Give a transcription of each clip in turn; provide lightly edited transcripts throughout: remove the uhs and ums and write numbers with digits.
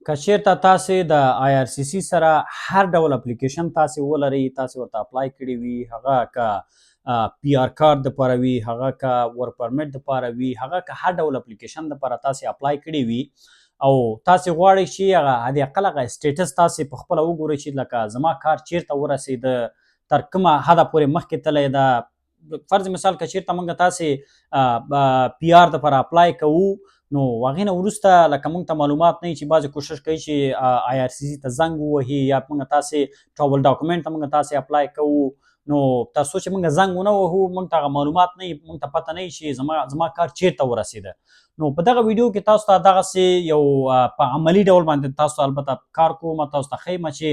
که چیرته تاسې د آی آر سی سی سره هر ډول اپلیکیشن تاسې ولرئ، تاسې ورته اپلای کړي وي، هغه که پی آر کارت دپاره وي، هغه که ورک پرمټ دپاره وي، هغه که هر ډول اپلیکیشن دپاره تاسې اپلای کړي وي او تاسې غواړئ چې هغه حد اقل هغه سټیټس تاسې په خپله وګورئ چې لکه زما کار چیرته ورسېده، تر کومه حده پورې مخکې تللی ده. فرض مثال که چیرته موږ تاسې پی آر دپاره اپلای کوو، نو هغې نه وروسته لکه موږ ته معلومات نه وي چې بعضې کوشش کوي چې آی آر سی سی ته زنګ ووهي یا موږ تاسې ټراول ډاکومنټ ته موږ تاسې اپلای کوو، نو تر څو چې موږ زنګ ونه وهو موږ ته هغه معلومات نه وي، موږ ته پته نه وي چې زما کار چیرته ورسېده. نو په دغه ویډیو کې تاسو ته دغسې یو په عملي ډول باندې تاسو ته البته کار کوم، تاسو ته ښیم چې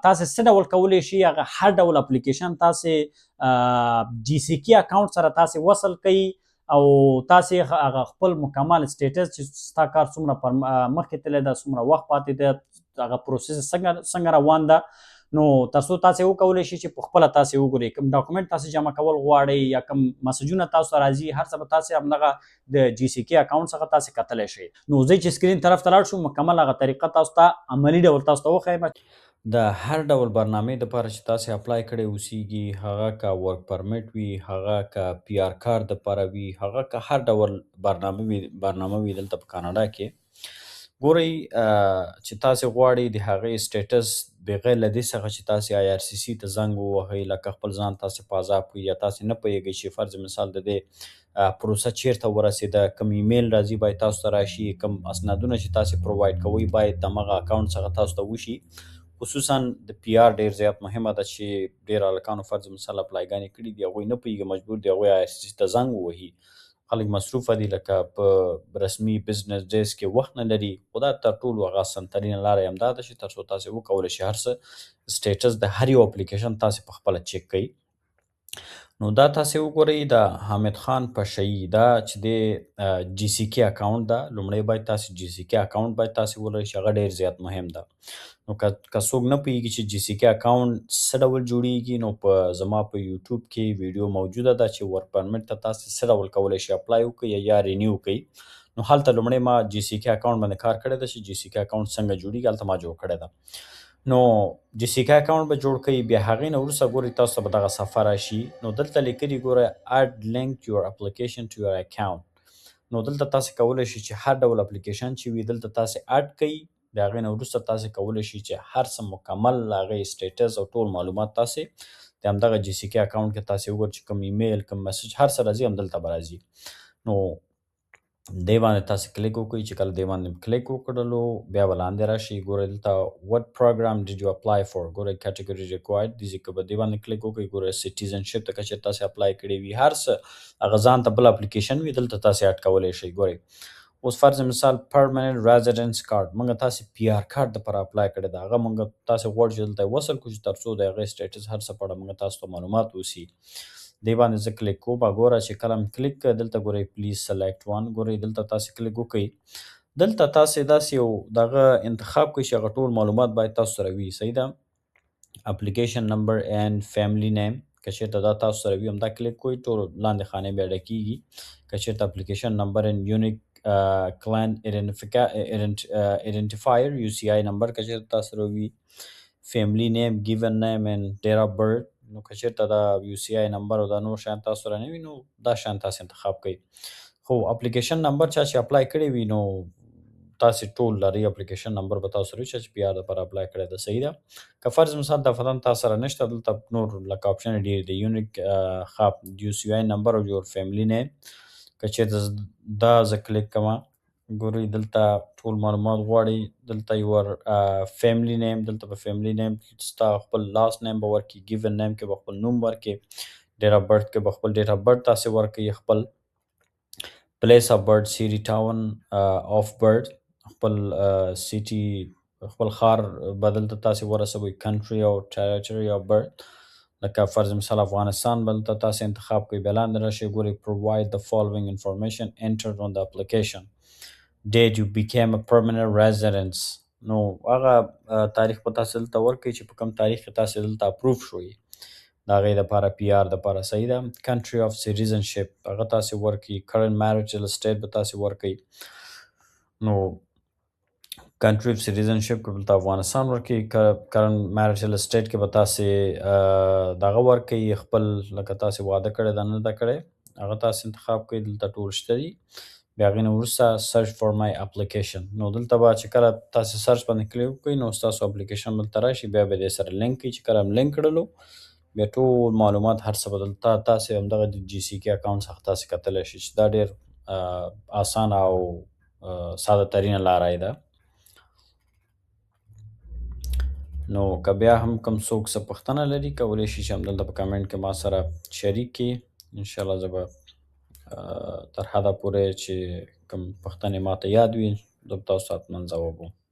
تاسې څه ډول کولی شي هغه هر ډول اپلیکیشن تاسې جي سی کې اکاونټ سره تاسې وصل کوئ او تاسې هغه خپل مکمل سټیټس چې ستا کار څومره مخکې تللی ده، څومره وخت پاتې ده، هغه پروسیس څنګه روان ده، نو تر څو تاسې وکولی شي چې په خپله تاسې وګورئ کوم ډاکومنټ تاسې جمع کول غواړئ یا کوم مسجونه تاسو ته راځي، هر څه به تاسې همدغه د جي سی کې اکاونټ څخه تاسې کتلی شئ. نو زه چې سکرین طرف ته لاړ شو، مکمل هغه طریقه تاسو ته عملي ډول تاسو ته وښیم. د هر ډول برنامې دپاره چې تاسې اپلای کړی اوسیږي، هغه که ورک پرمټ وي، هغه که پی آر کار دپاره وي، هغه که هر ډول برنامه وي دلته په کاناډا کې، ګورئ چې تاسې غواړئ د هغې سټیټس بغیر له دې څخه چې تاسې آی آر سی سی ته زنګ ووهئ، لکه خپل ځان تاسې په عذاب کړئ یا تاسې نه پوهېږئ چې فرض مثال د دې پروسه چیرته ورسېده، کوم ایمیل راځي باید تاسو ته راشي، کوم اسنادونه چې تاسې پرووایډ کوئ باید د همغه اکاونټ څخه تاسو ته وشي. خصوصا د پی آر ډېر زیات مهمه ده چې ډېر هلکانو فرض مثال اپلایګانې کړي دي، هغوی نه پوهېږي، مجبور دي هغوی آی آر سی سی ته زنګ ووهي. خلک مصروفه دي، لکه په رسمي بزنس ډیز کې وخت نه لري، خو دا تر ټولو هغه اسانترینه لاره یې همدا ده چې تر څو تاسې وکولی شئ هر څه سټیټس د هر یو اپلیکیشن تاسې په خپله چیک کوئ. نو دا تاسې وګورئ د حامد خان پشهیي دا چې د جي سی کې اکاونټ ده، لومړی باید تاسې جي سی کې اکاونټ باید تاسې ولرئ چې هغه ډېر زیات مهم ده. نو که څوک نه پوهېږي چې جي سی کې اکاونټ څه ډول جوړېږي، نو په زما په یوټیوب کې ویډیو موجوده ده چې ورک پرمټ ته تاسې څه ډول کولی شئ اپلای وکړئ یا رینیو کړئ. نو هلته لومړی ما جي سی کې اکاونټ باندې کار کړی ده چې جي سی کې اکاونټ څنګه جوړېږي، هلته ما جوړ کړی ده. نو جي سی کې اکاونټ به جوړ کړئ، بیا هغې نه وروسته ګورئ تاسو ته به دغه صفحه راشي. نو دلته لیکلي ګوره اډ لینک یور اپلیکیشن ټو یور اکاونټ. نو دلته تاسې کولی شئ چې هر ډول اپلیکیشن چې وي دلته تاسې اډ کړئ، د هغې نه وروسته تاسې کولی شئ چې هر څه مکمل هغې سټیټس او ټول معلومات تاسې د همدغه جي سی کې اکاونټ کې تاسې وګورئ چې کوم ایمیل کوم مسج هر څه راځي همدلته به راځي. نو دې باندې تاسې کلیک وکړئ، چې کله دې باندې کلیک وکړلو بیا به لاندې راشئ، ګورئ دلته وټ پروګرام ډیډ یو اپلای فور، ګورئ کیټګوري ریکوایرډ دي، که به دې باندې کلیک وکړئ، ګورئ سټیزنشپ ته که چېرې تاسې اپلای کړی وي، هر څه هغه ځان ته بل اپلیکیشن وي دلته تاسې اډ کولی شئ. ګورئ اوس فرض مثال پرمننټ ریزیډنس کارډ، موږ تاسې پی آر کارډ دپاره اپلای کړی ده، هغه موږ تاسې غواړو چې دلته یې وصل کړو چې تر څو د هغې سټیټس هر څه په اړه موږ تاسو ته معلومات اوسي. دې باندې زه کلیک کوم، ګوره چې کله م کلیک کړه دلته ګورئ پلیز سلیکټ وان، ګورئ دلته تاسې کلیک وکړئ، دلته تاسې داسې یو دغه انتخاب کړئ چې هغه ټول معلومات باید تاسو سره وي، صحیح ده. اپلیکیشن نمبر اینډ فیملی نیم، که چېرته دا تاسو سره وي همدا کلیک کوئ، ټول لاندې خانې بیا ډکېږي. که چېرته اپلیکیشن نمبر اینډ یونیک کلاینټ ایډنټیفایر یو سی آی نمبر که چېرته تاسو سره وي، فیملی نیم ګیون نیم اینډ ډیټ اف برث، نو که چېرته دا یو سی آی نمبر او دا نور شیان تاسو سره نه وي نو دا شیان تاسې انتخاب کړئ. خو اپلیکیشن نمبر چا چې اپلای کړی وي نو تاسې ټول لرئ، اپلیکیشن نمبر به تاسو سره وي چې پی آر دپاره اپلای کړی ده، صحیح ده. که فرض مثال دا فتن تاسو سره نشته، دلته نور لکه اپشن ډېر دي، یونیک یو سی آی نمبر او یور فیملی نیم، که چېرته دا زه کلیک کوم، ګورئ دلته ټول معلومات غواړي، دلته یور فیملی نیم، دلته په فیملی نیم ستا خپل لاست نیم به ورکړي، ګیون نیم کې به خپل نوم ورکړي، ډیټ اف برث کې به خپل ډیټ اف برث تاسې ورکړئ، خپل پلیس اف برث سیټي ټاون اف برث، خپل سیټي خپل ښار به دلته تاسې ورسوئ، کنټري او ټریټري اف برث، لکه فرض مثال افغانستان به دلته تاسې انتخاب کړئ، بیا لاندې راشئ، ګورئ پرووایډ د فالوینګ انفارمیشن انټرډ آن د اپلیکیشن، ډیټ یو بیکیم ا پرمننټ ریزیډنس، نو هغه تاریخ به تاسې دلته ورکړئ چې په کوم تاریخ کې تاسې دلته اپروف شوئ د هغې دپاره پی آر دپاره، صحیح ده. کنټري اف سټیزنشپ هغه تاسې ورکړئ، کرنټ میریټل سټیټ به تاسې ورکړئ. نو کنټري اف سټیزنشپ کې به افغانستان ورکوي، کرنټ میرټل اسټیټ کې به تاسې دغه ورکوي، خپل لکه تاسې واده کړی ده نه ده کړی هغه تاسې انتخاب کوئ. دلته ټول شته دي. بیا هغې نه وروسته سرچ فار مای اپلیکیشن، نو دلته به چې کله تاسې سرچ باندې کلیک وکړئ نو ستاسو اپلیکیشن دلته راشي، بیا به دې سره لینک کوي. چې کله هم لینک کړلو بیا ټول معلومات هر څه به دلته تاسې همدغه د جي سی کې اکاونټ څخه تاسې کتلی شئ، چې دا ډېر اسانه او ساده ترینه لاره یې ده. نو که بیا هم کوم څوک څه پوښتنه لري کولی شي چې همدلته په کمنټ کې ما سره شریک کړي. انشاءالله زه به تر حده پورې چې کوم پوښتنې ماته یاد وي زه به تاسو ته حتما ځواب وم.